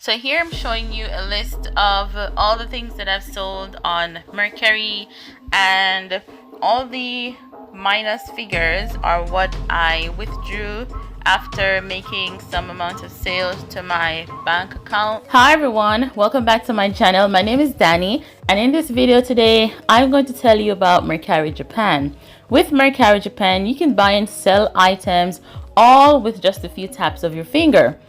So here I'm showing you a list of all the things that I've sold on Mercari, and all the minus figures are what I withdrew after making some amount of sales to my bank account. Hi everyone, welcome back to my channel. My name is Danny, and in this video today I'm going to tell you about Mercari Japan. With Mercari Japan, you can buy and sell items all with just a few taps of your finger.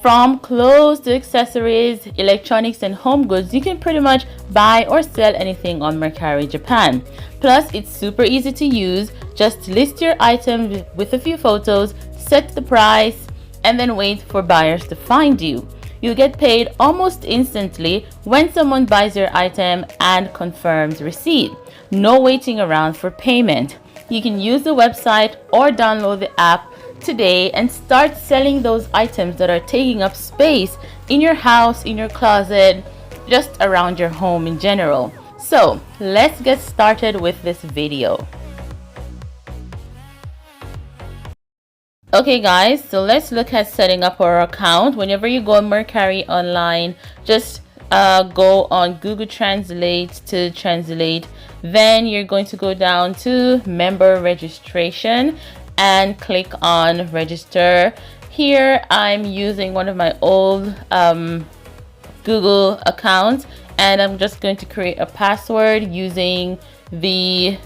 From clothes to accessories, electronics, and home goods, you can pretty much buy or sell anything on Mercari Japan. Plus, it's super easy to use. Just list your item with a few photos, set the price, and then wait for buyers to find you. You get paid almost instantly when someone buys your item and confirms receipt. No waiting around for payment. You can use the website or download the app today and start selling those items that are taking up space in your house, in your closet, just around your home in general. So let's get started with this video. Okay guys, so let's look at setting up our account. Whenever you go on Mercari online, just go on Google Translate to translate. Then you're going to go down to member registration and click on register. Here I'm using one of my old Google accounts, and I'm just going to create a password using the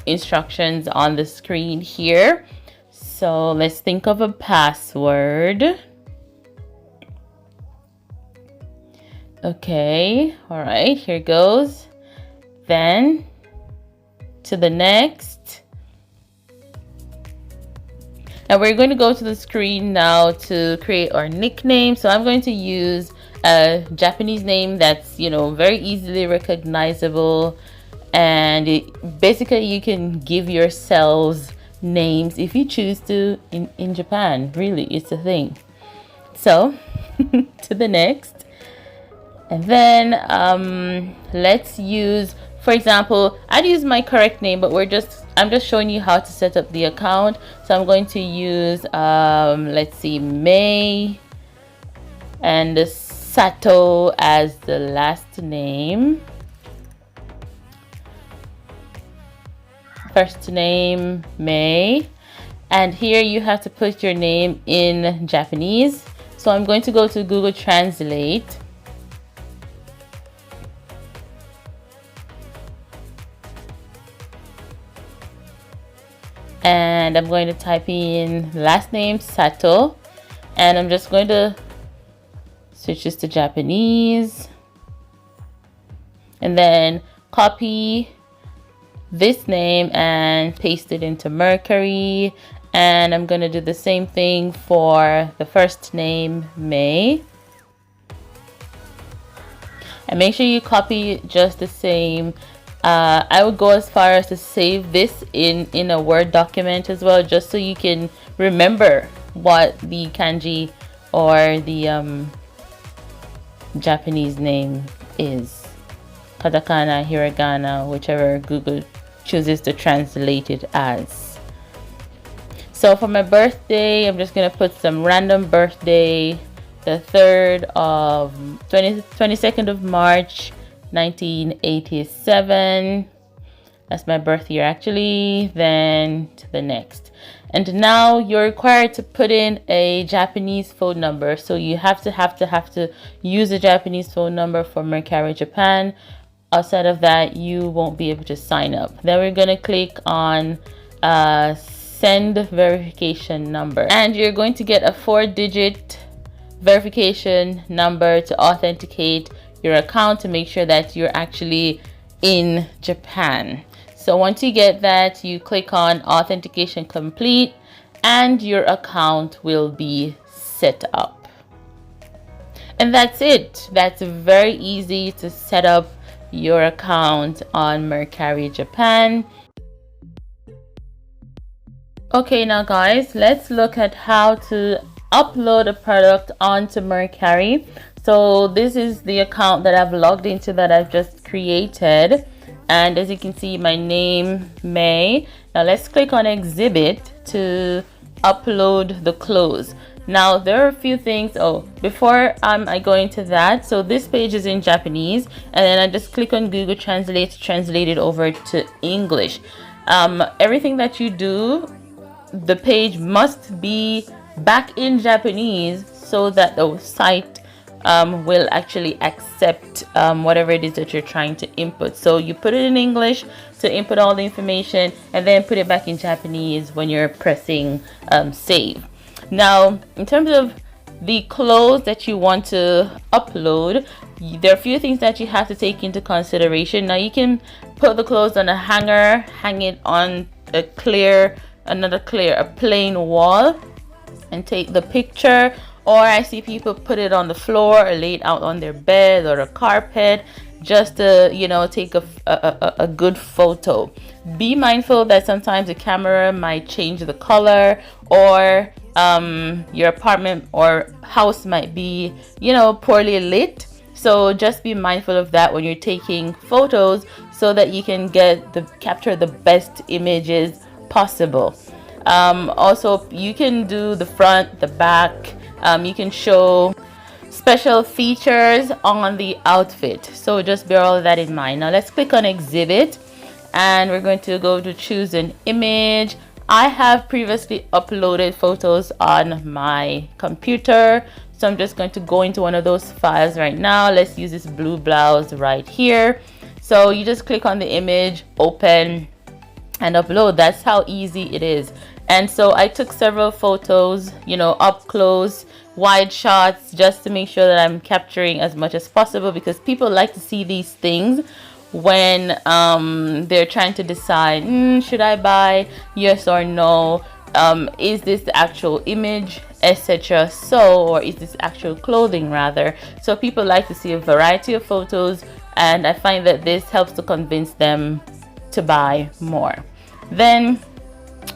instructions on the screen here. So let's think of a password. Okay, all right, here goes. Then to the next. Now we're going to go to the screen now to create our nickname. So I'm going to use a Japanese name that's, very easily recognizable. And basically you can give yourselves names if you choose to in Japan. Really, it's a thing. So to the next. And then let's use, for example, I'd use my correct name, but I'm just showing you how to set up the account. So I'm going to use, let's see, May and Sato as the last name. First name, May. And here you have to put your name in Japanese. So I'm going to go to Google Translate. And I'm going to type in last name Sato, and I'm just going to switch this to Japanese and then copy this name and paste it into Mercari. And I'm going to do the same thing for the first name, May, and make sure you copy just the same. I would go as far as to save this in a Word document as well, just so you can remember what the kanji or the Japanese name is. Katakana, hiragana, whichever Google chooses to translate it as. So for my birthday, I'm just going to put some random birthday, the 22nd of March 1987. That's my birth year actually. Then to the next. And now you're required to put in a Japanese phone number. So you have to use a Japanese phone number for Mercari Japan. Outside of that, you won't be able to sign up. Then we're going to click on send verification number. And you're going to get a 4-digit verification number to authenticate your account to make sure that you're actually in Japan. So once you get that, you click on authentication complete and your account will be set up. And that's it. That's very easy to set up your account on Mercari Japan. Okay, now guys, let's look at how to upload a product onto Mercari. So this is the account that I've logged into, that I've just created, and as you can see, my name, May. Now let's click on exhibit to upload the clothes. Now there are a few things. Oh, before I go into that, so this page is in Japanese, and then I just click on Google Translate to translate it over to English. Everything that you do, the page must be back in Japanese so that the site will actually accept whatever it is that you're trying to input. So you put it in English to input all the information, and then put it back in Japanese when you're pressing save. Now, in terms of the clothes that you want to upload, there are a few things that you have to take into consideration. Now, you can put the clothes on a hanger, hang it on a plain wall, and take the picture. Or I see people put it on the floor or lay it out on their bed or a carpet, just to, you know, take a good photo. Be mindful that sometimes the camera might change the color, or your apartment or house might be, you know, poorly lit. So just be mindful of that when you're taking photos, so that you can capture the best images possible. Also, you can do the front, the back. You can show special features on the outfit, so just bear all of that in mind. Now let's click on exhibit, and we're going to go to choose an image. I have previously uploaded photos on my computer, so I'm just going to go into one of those files right now. Let's use this blue blouse right here. So you just click on the image, open, and upload. That's how easy it is. And so I took several photos, you know, up close, wide shots, just to make sure that I'm capturing as much as possible, because people like to see these things when they're trying to decide, should I buy, yes or no, is this the actual image, etc. So, or is this actual clothing rather. So people like to see a variety of photos, and I find that this helps to convince them to buy more. Then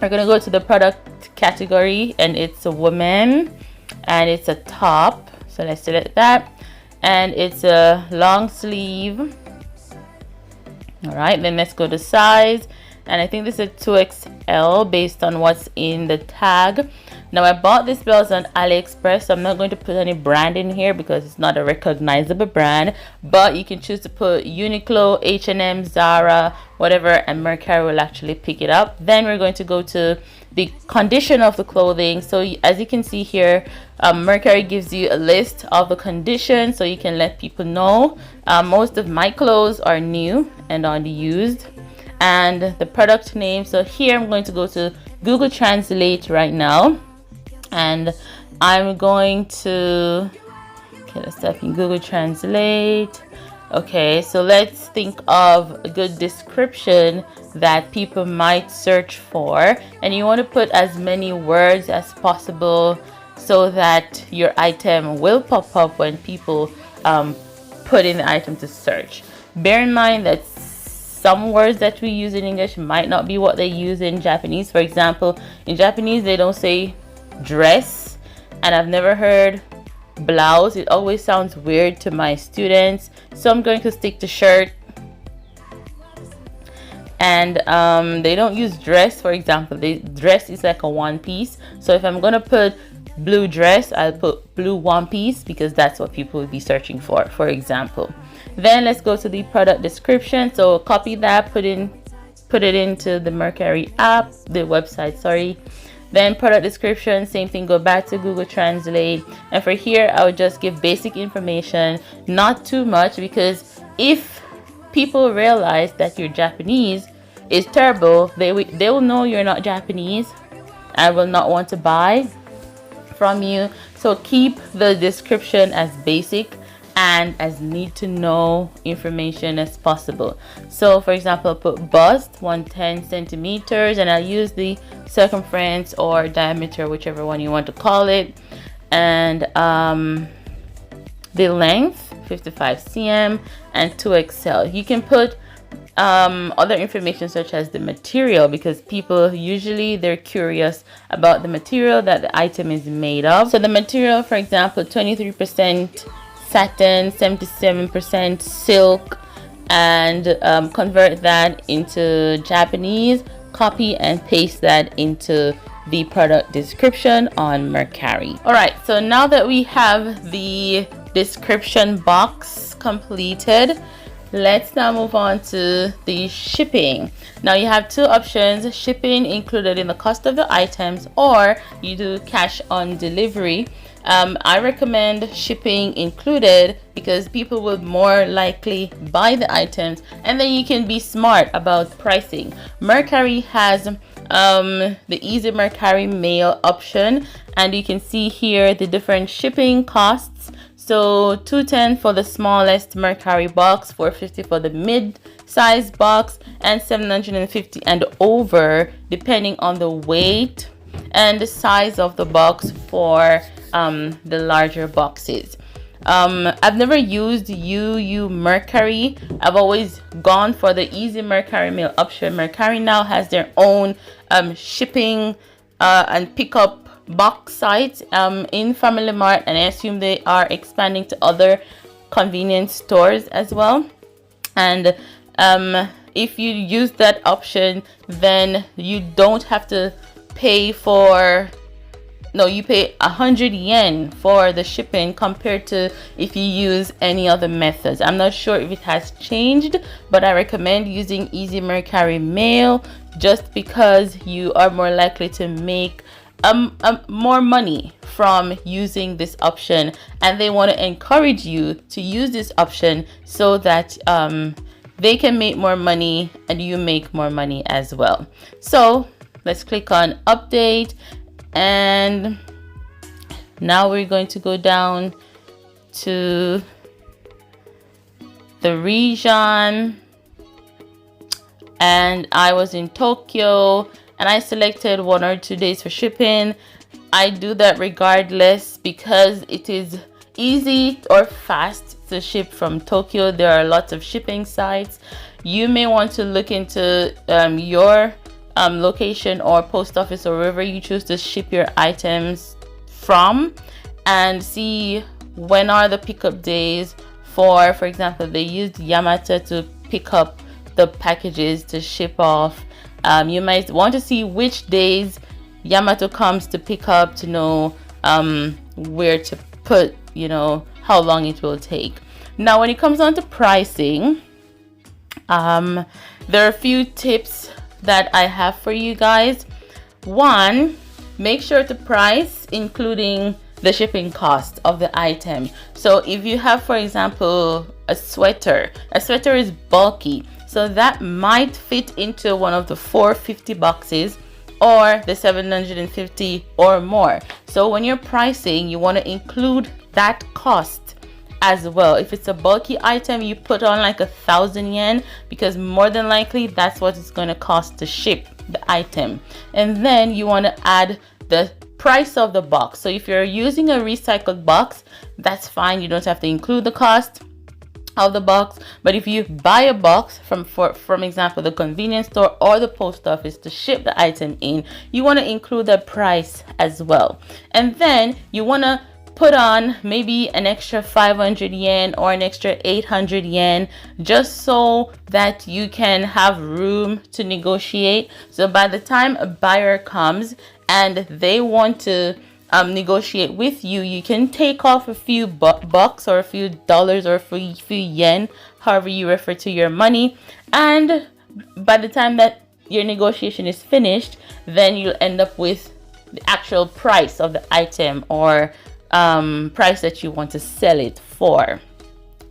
we're going to go to the product category, and it's a woman, and it's a top. So let's select that, and it's a long sleeve. All right, then let's go to size, and I think this is a 2XL based on what's in the tag. Now I bought this blouse on AliExpress, so I'm not going to put any brand in here because it's not a recognizable brand, but you can choose to put Uniqlo, H&M, Zara, whatever, and Mercari will actually pick it up. Then we're going to go to the condition of the clothing. So as you can see here, Mercari gives you a list of the condition, so you can let people know. Most of my clothes are new and unused. And the product name, so here I'm going to go to Google Translate right now, and I'm going to, okay, let's type in Google Translate. Okay, so let's think of a good description that people might search for, and you want to put as many words as possible so that your item will pop up when people put in the item to search. Bear in mind that some words that we use in English might not be what they use in Japanese. For example, in Japanese they don't say dress, and I've never heard blouse. It always sounds weird to my students, so I'm going to stick to shirt. And they don't use dress. For example, dress is like a one piece, so if I'm gonna put blue dress, I'll put blue one piece, because that's what people will be searching for example. Then let's go to the product description. So copy that, put it into the Mercari app, the website, sorry. Then product description, same thing, go back to Google Translate, and for here I would just give basic information, not too much, because if people realize that your Japanese is terrible, they will know you're not Japanese and will not want to buy from you. So keep the description as basic and as need to know information as possible. So for example, I'll put bust 110 centimeters, and I'll use the circumference or diameter, whichever one you want to call it, and the length 55 cm and 2XL. You can put other information such as the material, because people usually they're curious about the material that the item is made of. So the material, for example, 23% satin, 77% silk, and convert that into Japanese, copy and paste that into the product description on Mercari. All right, so now that we have the description box completed, let's now move on to the shipping. Now you have two options: shipping included in the cost of the items, or you do cash on delivery. I recommend shipping included because people will more likely buy the items, and then you can be smart about pricing. Mercari has the Easy Mercari Mail option, and you can see here the different shipping costs. So $210 for the smallest Mercari box, $450 for the mid-size box, and $750 and over depending on the weight and the size of the box for the larger boxes. I've never used UU Mercari. I've always gone for the Easy Mercari Mail option. Mercari now has their own shipping and pickup box sites in Family Mart, and I assume they are expanding to other convenience stores as well. And if you use that option, then you don't have to pay for, no, you pay 100 yen for the shipping compared to if you use any other methods. I'm not sure if it has changed, but I recommend using Easy Mercari Mail just because you are more likely to make more money from using this option, and they want to encourage you to use this option so that they can make more money and you make more money as well. So let's click on update, and now we're going to go down to the region, and I was in Tokyo and I selected 1 or 2 days for shipping. I do that regardless because it is easy or fast to ship from Tokyo. There are lots of shipping sites. You may want to look into your location or post office or wherever you choose to ship your items from, and see when are the pickup days for example, they used Yamato to pick up the packages to ship off. You might want to see which days Yamato comes to pick up to know where to put, how long it will take. Now, when it comes on to pricing, there are a few tips that I have for you guys. One, make sure to price including the shipping cost of the item. So if you have, for example, a sweater is bulky, so that might fit into one of the 450 boxes or the 750 or more. So when you're pricing, you want to include that cost as well. If it's a bulky item, you put on like 1,000 yen, because more than likely that's what it's going to cost to ship the item. And then you want to add the price of the box. So if you're using a recycled box, that's fine, you don't have to include the cost of the box. But if you buy a box from example the convenience store or the post office to ship the item in, you want to include the price as well. And then you want to put on maybe an extra 500 yen or an extra 800 yen, just so that you can have room to negotiate. So by the time a buyer comes and they want to negotiate with you, you can take off a few bucks or a few dollars or a few yen, however you refer to your money. And by the time that your negotiation is finished, then you'll end up with the actual price of the item or price that you want to sell it for.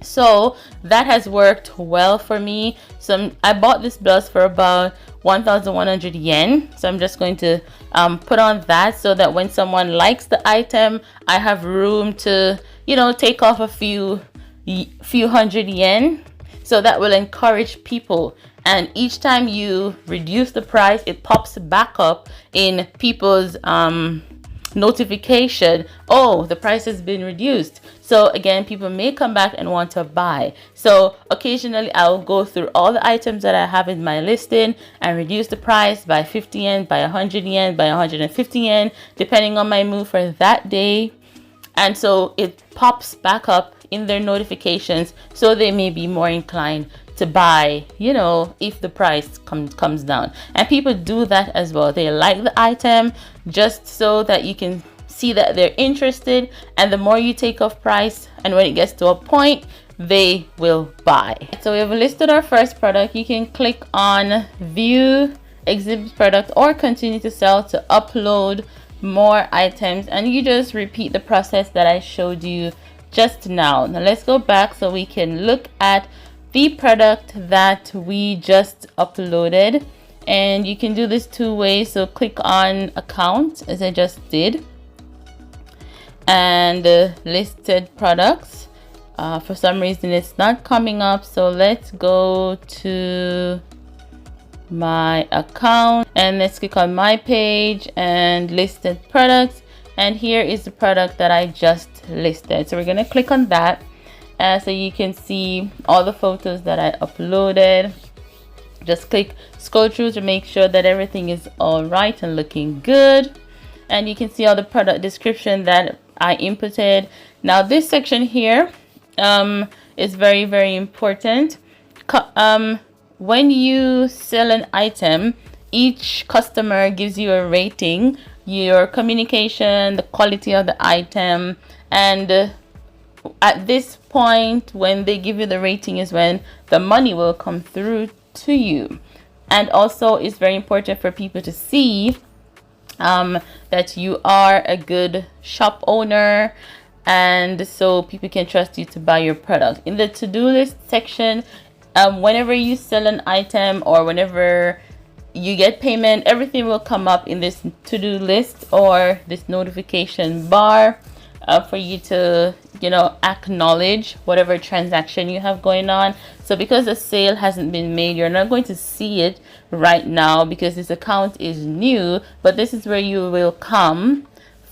So that has worked well for me. So I bought this blouse for about 1,100 yen. So I'm just going to put on that so that when someone likes the item, I have room to, take off a few hundred yen. So that will encourage people. And each time you reduce the price, it pops back up in people's notification, oh, the price has been reduced. So again, people may come back and want to buy. So occasionally I'll go through all the items that I have in my listing and reduce the price by 50 yen, by 100 yen, by 150 yen, depending on my mood for that day. And so it pops back up in their notifications, so they may be more inclined to buy, you know, if the price comes down. And people do that as well. They like the item just so that you can see that they're interested, and the more you take off price, and when it gets to a point, they will buy. So we have listed our first product. You can click on view exhibit product or continue to sell to upload more items, and you just repeat the process that I showed you just now. Now let's go back so we can look at the product that we just uploaded, and you can do this two ways. So click on account as I just did, and listed products. For some reason it's not coming up, so let's go to my account and let's click on my page and listed products, and here is the product that I just listed. So we're going to click on that, so you can see all the photos that I uploaded. Just scroll through to make sure that everything is all right and looking good, and you can see all the product description that I inputted. Now this section here is very, very important. When you sell an item, each customer gives you a rating, your communication, the quality of the item, and at this point when they give you the rating is when the money will come through to you. And also it's very important for people to see that you are a good shop owner, and so people can trust you to buy your product. In the to-do list section, whenever you sell an item or whenever you get payment, everything will come up in this to-do list or this notification bar for you to, you know, acknowledge whatever transaction you have going on. So because the sale hasn't been made, you're not going to see it right now because this account is new, but this is where you will come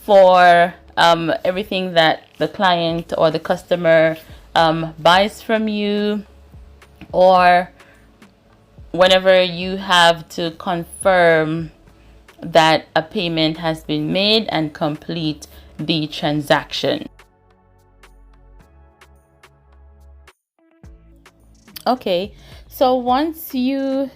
for everything that the client or the customer buys from you, or whenever you have to confirm that a payment has been made and complete the transaction. Okay, so once you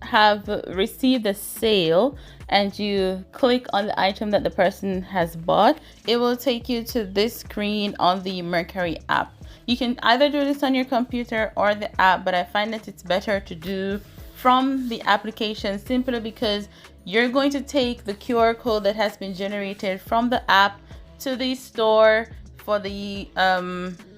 have received a sale and you click on the item that the person has bought, it will take you to this screen on the Mercari app. You can either do this on your computer or the app, but I find that it's better to do from the application simply because you're going to take the QR code that has been generated from the app to the store for the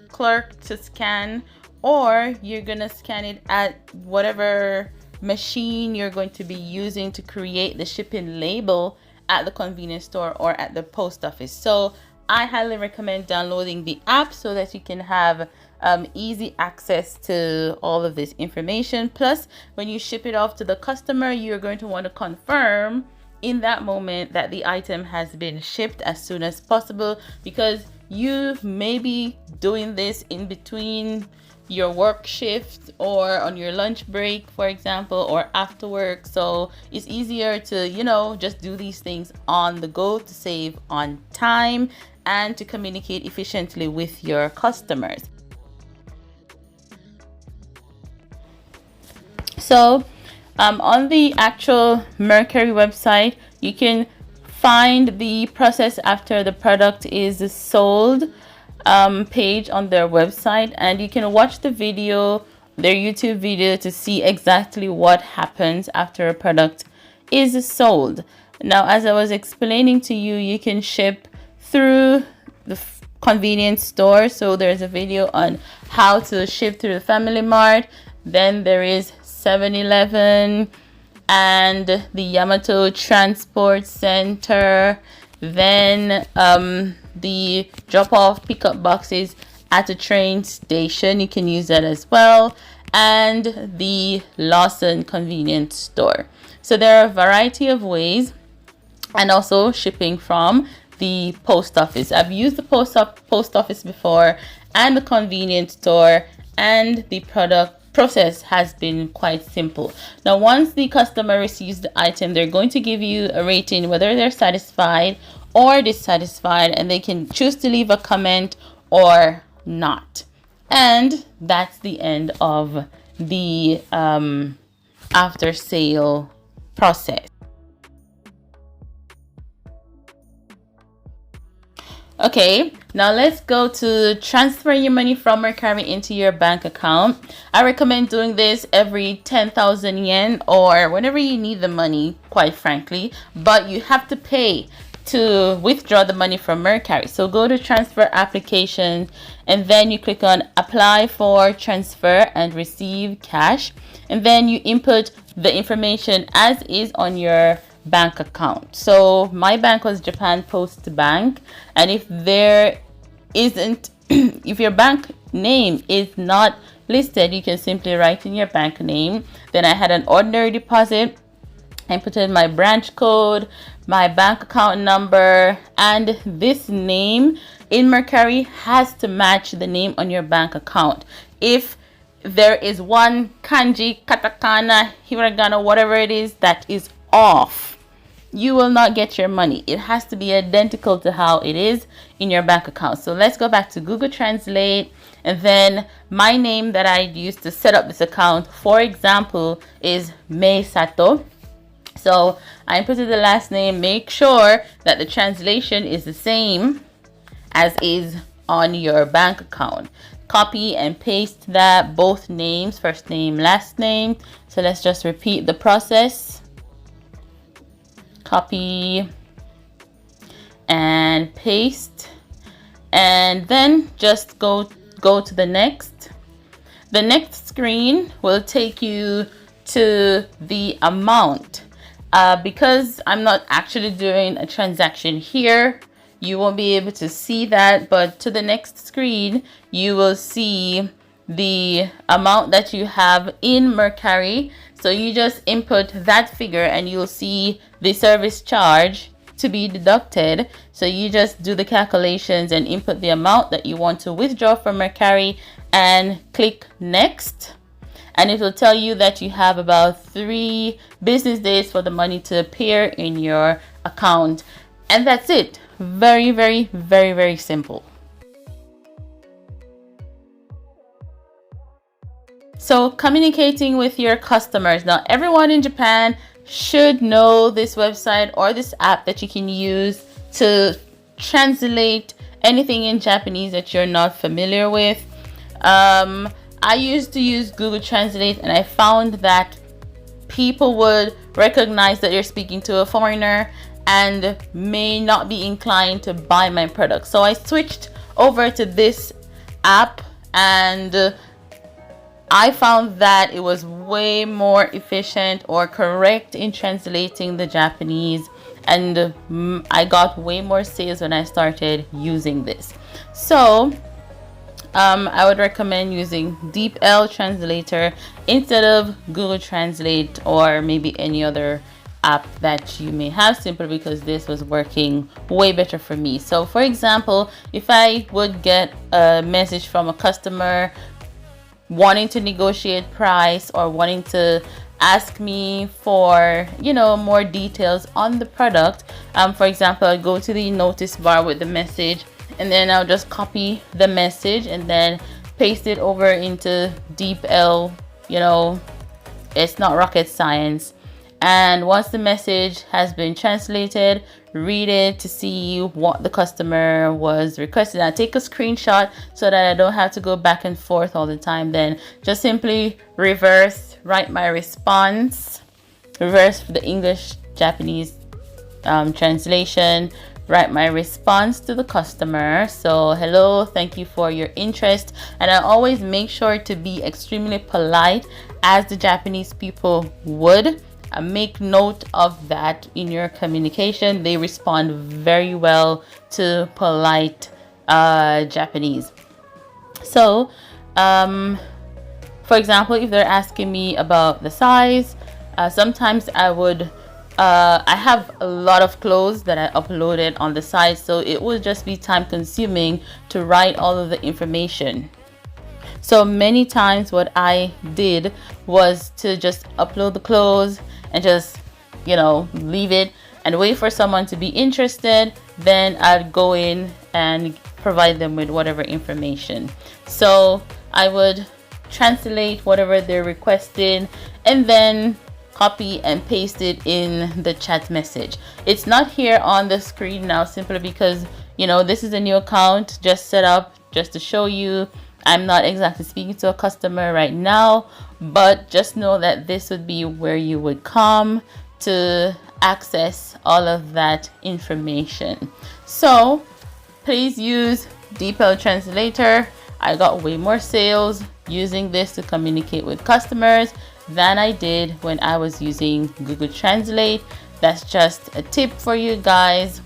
clerk to scan, or you're gonna scan it at whatever machine you're going to be using to create the shipping label at the convenience store or at the post office. So I highly recommend downloading the app so that you can have easy access to all of this information. Plus, when you ship it off to the customer, you're going to want to confirm in that moment that the item has been shipped as soon as possible, because you may be doing this in between your work shift or on your lunch break, for example, or after work. So it's easier to, you know, just do these things on the go to save on time and to communicate efficiently with your customers. So on the actual Mercari website, you can find the process after the product is sold page on their website, and you can watch the video, their YouTube video, to see exactly what happens after a product is sold. Now, as I was explaining to you, you can ship through the convenience store. So there's a video on how to ship through the Family Mart. Then there is 7-Eleven and the Yamato Transport Center. Then the drop-off pickup boxes at a train station, you can use that as well, and the Lawson convenience store. So there are a variety of ways, and also shipping from the post office. I've used the post office before, and the convenience store, and the product process has been quite simple. Now, once the customer receives the item, they're going to give you a rating whether they're satisfied or dissatisfied, and they can choose to leave a comment or not. And that's the end of the after sale process. Okay, now let's go to transfer your money from Mercari into your bank account. I recommend doing this every 10,000 yen or whenever you need the money, quite frankly, but you have to pay to withdraw the money from Mercari. So go to transfer applications and then you click on apply for transfer and receive cash, and then you input the information as is on your bank account. So my bank was Japan Post Bank, and if there isn't if your bank name is not listed, you can simply write in your bank name. Then I had an ordinary deposit. I put in my branch code, my bank account number, and this name in Mercari has to match the name on your bank account. If there is one kanji, katakana, hiragana, whatever it is that is off, you will not get your money. It has to be identical to how it is in your bank account. So let's go back to Google Translate, and then my name that I used to set up this account, for example, is Mei Sato. So I inputted the last name. Make sure that the translation is the same as is on your bank account. Copy and paste that, both names, first name, last name. So let's just repeat the process. Copy and paste, and then just go to the next. The next screen will take you to the amount. Because I'm not actually doing a transaction here, you won't be able to see that, but to the next screen you will see the amount that you have in Mercari. So you just input that figure and you'll see the service charge to be deducted. So you just do the calculations and input the amount that you want to withdraw from Mercari and click next. And it will tell you that you have about 3 business days for the money to appear in your account. And that's it. Very, very, very, very simple. So communicating with your customers. Now, everyone in Japan should know this website or this app that you can use to translate anything in Japanese that you're not familiar with. I used to use Google Translate, and I found that people would recognize that you're speaking to a foreigner and may not be inclined to buy my product. So I switched over to this app, and I found that it was way more efficient or correct in translating the Japanese, and I got way more sales when I started using this. So I would recommend using DeepL Translator instead of Google Translate or maybe any other app that you may have, simply because this was working way better for me. So for example, if I would get a message from a customer wanting to negotiate price or wanting to ask me for, you know, more details on the product, for example, I'll go to the notice bar with the message, and then I'll just copy the message and then paste it over into DeepL. You know, it's not rocket science. And once the message has been translated, read it to see what the customer was requesting. I take a screenshot so that I don't have to go back and forth all the time. Then just simply write my response, reverse the English Japanese translation, write my response to the customer. So hello, thank you for your interest. And I always make sure to be extremely polite, as the Japanese people would. Make note of that in your communication. They respond very well to polite Japanese. So for example, if they're asking me about the size, sometimes I have a lot of clothes that I uploaded on the site, so it would just be time consuming to write all of the information. So many times what I did was to just upload the clothes and just, you know, leave it and wait for someone to be interested. Then I'd go in and provide them with whatever information. So I would translate whatever they're requesting and then copy and paste it in the chat message. It's not here on the screen now simply because, you know, this is a new account just set up just to show you. I'm not exactly speaking to a customer right now, but just know that this would be where you would come to access all of that information. So please use DeepL Translator. I got way more sales using this to communicate with customers than I did when I was using Google Translate. That's just a tip for you guys.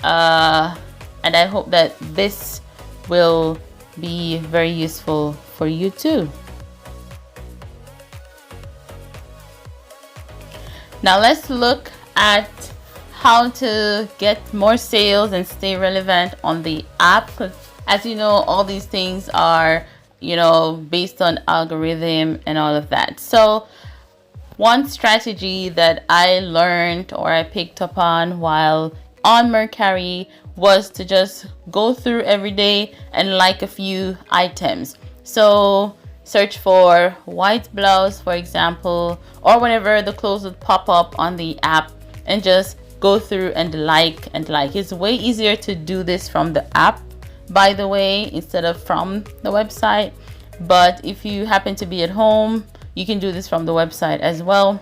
And I hope that this will be very useful for you too. Now let's look at how to get more sales and stay relevant on the app, because as you know, all these things are, you know, based on algorithm and all of that. So one strategy that I learned or I picked up on while on Mercari was to just go through every day and like a few items. So search for white blouse, for example, or whenever the clothes would pop up on the app, and just go through and like and like. It's way easier to do this from the app, by the way, instead of from the website. But if you happen to be at home, you can do this from the website as well.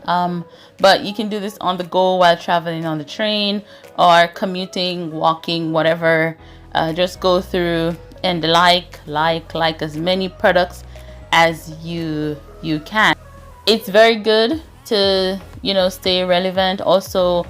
But you can do this on the go while traveling on the train or commuting, walking, whatever. Just go through and like as many products as you can. It's very good to, you know, stay relevant. Also,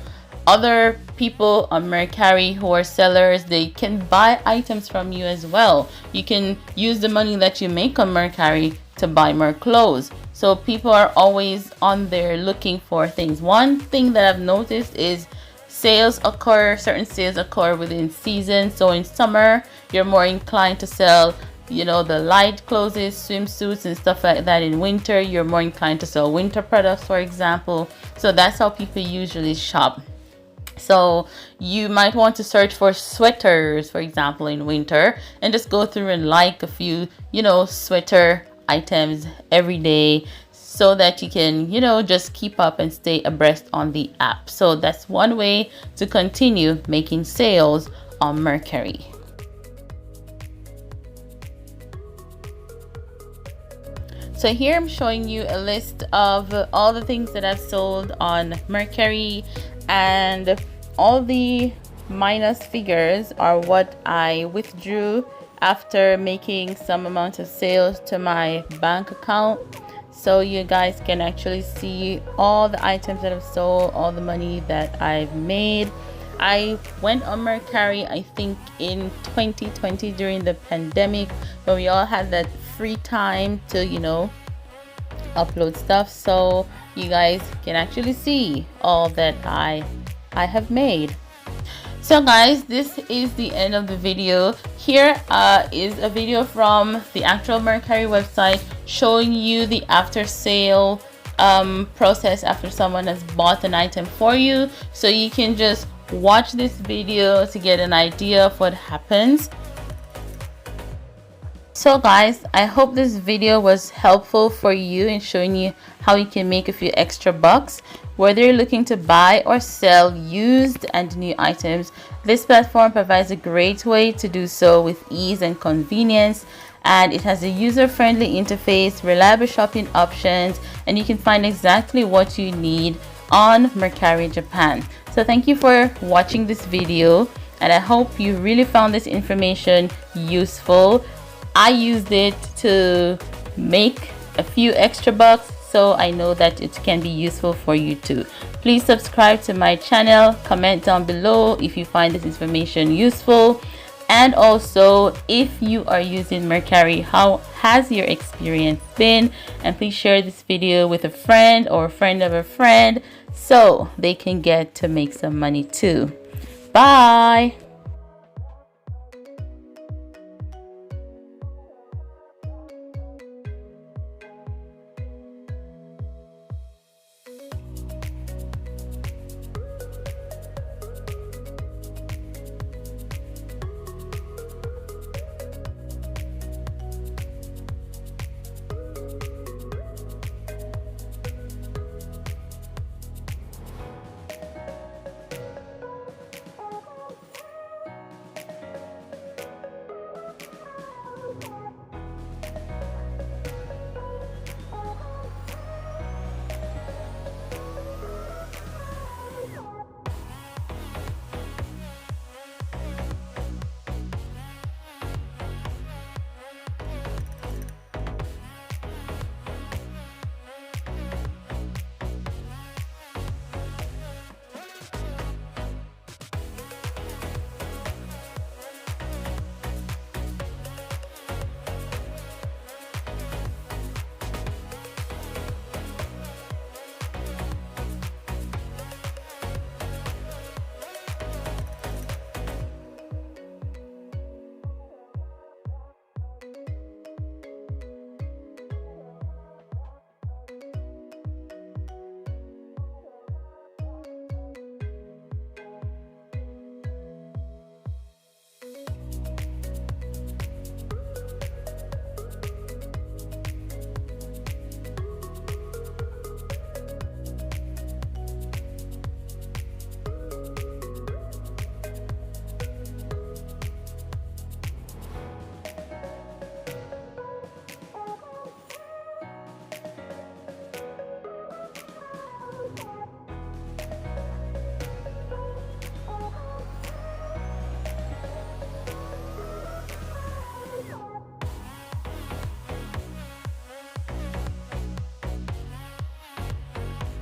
other people on Mercari who are sellers, they can buy items from you as well. You can use the money that you make on Mercari to buy more clothes. So people are always on there looking for things. One thing that I've noticed is certain sales occur within seasons. So in summer, you're more inclined to sell, you know, the light clothes, swimsuits and stuff like that. In winter, you're more inclined to sell winter products, for example. So that's how people usually shop. So you might want to search for sweaters, for example, in winter, and just go through and like a few, you know, sweater items every day, so that you can, you know, just keep up and stay abreast on the app. So that's one way to continue making sales on Mercari. So here I'm showing you a list of all the things that I've sold on Mercari, and all the minus figures are what I withdrew after making some amount of sales to my bank account. So you guys can actually see all the items that I've sold, all the money that I've made. I went on Mercari, I think in 2020 during the pandemic, when we all had that free time to, you know, upload stuff. So you guys can actually see all that I have made. So guys, this is the end of the video. Here is a video from the actual Mercari website showing you the after sale process after someone has bought an item for you. So you can just watch this video to get an idea of what happens. So guys, I hope this video was helpful for you in showing you how you can make a few extra bucks. Whether you're looking to buy or sell used and new items, this platform provides a great way to do so with ease and convenience. And it has a user-friendly interface, reliable shopping options, and you can find exactly what you need on Mercari Japan. So thank you for watching this video, and I hope you really found this information useful. I used it to make a few extra bucks, so I know that it can be useful for you too. Please subscribe to my channel, comment down below if you find this information useful, and also if you are using Mercari, how has your experience been? And please share this video with a friend or a friend of a friend so they can get to make some money too. Bye.